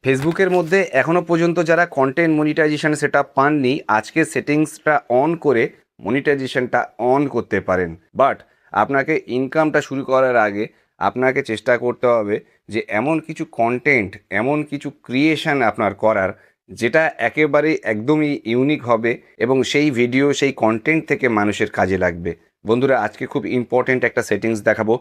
ফেসবুকের মধ্যে এখনও পর্যন্ত যারা কন্টেন্ট মনিটাইজেশন সেটআপ পাননি, আজকে সেটিংসটা অন করে মনিটাইজেশনটা অন করতে পারেন। বাট আপনাকে ইনকামটা শুরু করার আগে আপনাকে চেষ্টা করতে হবে যে এমন কিছু কন্টেন্ট, এমন কিছু ক্রিয়েশন আপনার করার যেটা একেবারে একদমই ইউনিক হবে এবং সেই ভিডিও, সেই কন্টেন্ট থেকে মানুষের কাজে লাগবে। বন্ধুরা, আজকে খুব ইম্পর্টেন্ট একটা সেটিংস দেখাবো,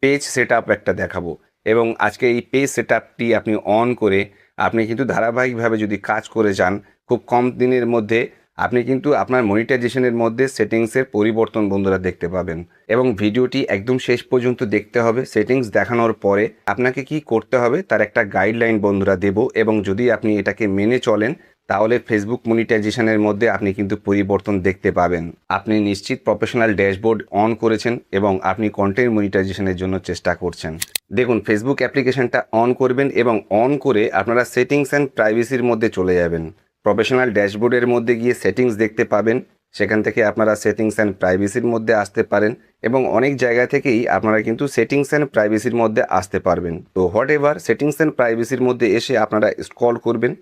পেজ সেটআপ একটা দেখাবো। এবং আজকে এই পেজ সেটআপটি আপনি অন করে আপনি কিন্তু ধারাবাহিকভাবে যদি কাজ করে যান, খুব কম দিনের মধ্যে আপনি কিন্তু আপনার মনিটাইজেশনের মধ্যে সেটিংসের পরিবর্তন বন্ধুরা দেখতে পাবেন। এবং ভিডিওটি একদম শেষ পর্যন্ত দেখতে হবে। সেটিংস দেখানোর পরে আপনাকে কি করতে হবে তার একটা গাইডলাইন বন্ধুরা দেব, এবং যদি আপনি এটাকে মেনে চলেন তাহলে ফেসবুক মনিটাইজেশনের মধ্যে আপনি কিন্তু পরিবর্তন দেখতে পাবেন। আপনি নিশ্চিত প্রফেশনাল ড্যাশবোর্ড অন করেছেন এবং আপনি কন্টেন্ট মনিটাইজেশনের জন্য চেষ্টা করছেন। দেখুন, ফেসবুক অ্যাপ্লিকেশনটা অন করবেন এবং অন করে আপনারা সেটিংস অ্যান্ড প্রাইভেসির মধ্যে চলে যাবেন। প্রফেশনাল ড্যাশবোর্ডের মধ্যে গিয়ে সেটিংস দেখতে পাবেন, সেখান থেকে আপনারা সেটিংস অ্যান্ড প্রাইভেসির মধ্যে আসতে পারেন এবং অনেক জায়গা থেকেই আপনারা কিন্তু সেটিংস অ্যান্ড প্রাইভেসির মধ্যে আসতে পারবেন। তো হোয়াট এভার, সেটিংস অ্যান্ড প্রাইভেসির মধ্যে এসে আপনারা স্ক্রল করবেন।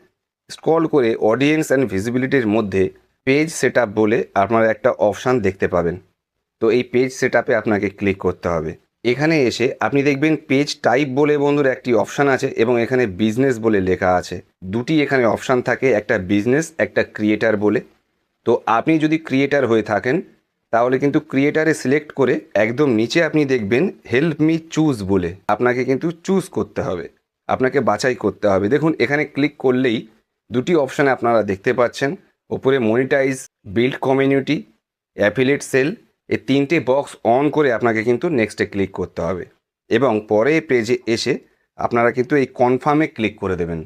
স্ক্রল করে অডিয়েন্স অ্যান্ড ভিজিবিলিটির মধ্যে পেজ সেটআপ বলে আপনারা একটা অপশান দেখতে পাবেন। তো এই পেজ সেটআপে আপনাকে ক্লিক করতে হবে। এখানে এসে আপনি দেখবেন পেজ টাইপ বলে বন্ধুরা একটি অপশান আছে এবং এখানে বিজনেস বলে লেখা আছে। দুটি এখানে অপশান থাকে, একটা বিজনেস, একটা ক্রিয়েটার বলে। তো আপনি যদি ক্রিয়েটার হয়ে থাকেন তাহলে কিন্তু ক্রিয়েটারে সিলেক্ট করে একদম নিচে আপনি দেখবেন হেল্প মি চুজ বলে, আপনাকে কিন্তু চুজ করতে হবে, আপনাকে বাছাই করতে হবে। দেখুন, এখানে ক্লিক করলেই দুটি অপশান আপনারা দেখতে পাচ্ছেন। ওপরে monetize, build community, affiliate sale, এই তিনটে বক্স অন করে আপনাকে কিন্তু নেক্সটে ক্লিক করতে হবে এবং পরে পেজে এসে আপনারা কিন্তু এই কনফার্মে ক্লিক করে দেবেন।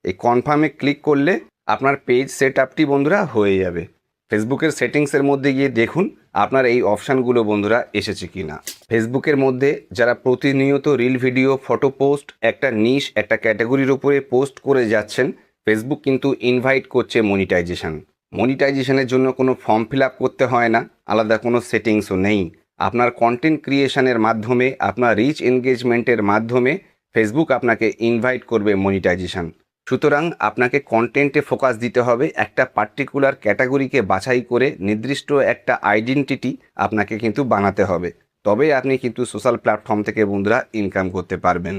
এই কনফার্মে ক্লিক করলে আপনার পেজ সেটআপটি বন্ধুরা হয়ে যাবে। ফেসবুকের সেটিংসের মধ্যে গিয়ে দেখুন আপনার এই অপশানগুলো বন্ধুরা এসেছে কি না। ফেসবুকের মধ্যে যারা প্রতিনিয়ত রিল ভিডিও, ফটো পোস্ট, একটা নিশ, একটা ক্যাটাগরির উপরে পোস্ট করে যাচ্ছেন, ফেসবুক কিন্তু ইনভাইট করছে মনিটাইজেশন। মনিটাইজেশনের জন্য কোনো ফর্ম ফিল আপ করতে হয় না, আলাদা কোনো সেটিংসও নেই। আপনার কন্টেন্ট ক্রিয়েশনের মাধ্যমে, আপনার রিচ এনগেজমেন্টের মাধ্যমে ফেসবুক আপনাকে ইনভাইট করবে মনিটাইজেশন। সুতরাং আপনাকে কন্টেন্টে ফোকাস দিতে হবে, একটা পার্টিকুলার ক্যাটাগরিকে বাছাই করে নির্দিষ্ট একটা আইডেন্টিটি আপনাকে কিন্তু বানাতে হবে। তবে আপনি কিন্তু সোশ্যাল প্ল্যাটফর্ম থেকে বন্ধুরা ইনকাম করতে পারবেন।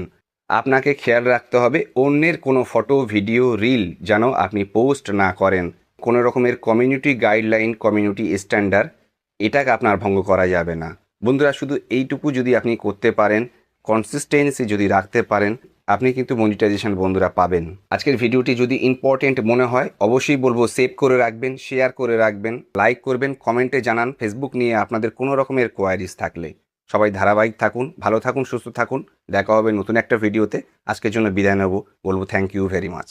আপনাকে খেয়াল রাখতে হবে অন্যের কোনো ফটো, ভিডিও, রিল যেন আপনি পোস্ট না করেন। কোনো রকমের কমিউনিটি গাইডলাইন, কমিউনিটি স্ট্যান্ডার্ড, এটাকে আপনার ভঙ্গ করা যাবে না। বন্ধুরা, শুধু এইটুকু যদি আপনি করতে পারেন, কনসিস্টেন্সি যদি রাখতে পারেন, আপনি কিন্তু মনিটাইজেশন বন্ধুরা পাবেন। আজকের ভিডিওটি যদি ইম্পর্টেন্ট মনে হয় অবশ্যই বলবো সেভ করে রাখবেন, শেয়ার করে রাখবেন, লাইক করবেন, কমেন্টে জানান ফেসবুক নিয়ে আপনাদের কোনো রকমের কোয়ারিজ থাকলে। সবাই ধারাবাহিক থাকুন, ভালো থাকুন, সুস্থ থাকুন। দেখা হবে নতুন একটা ভিডিওতে। আজকের জন্য বিদায় নেব, বলবো থ্যাংক ইউ ভেরি মাচ।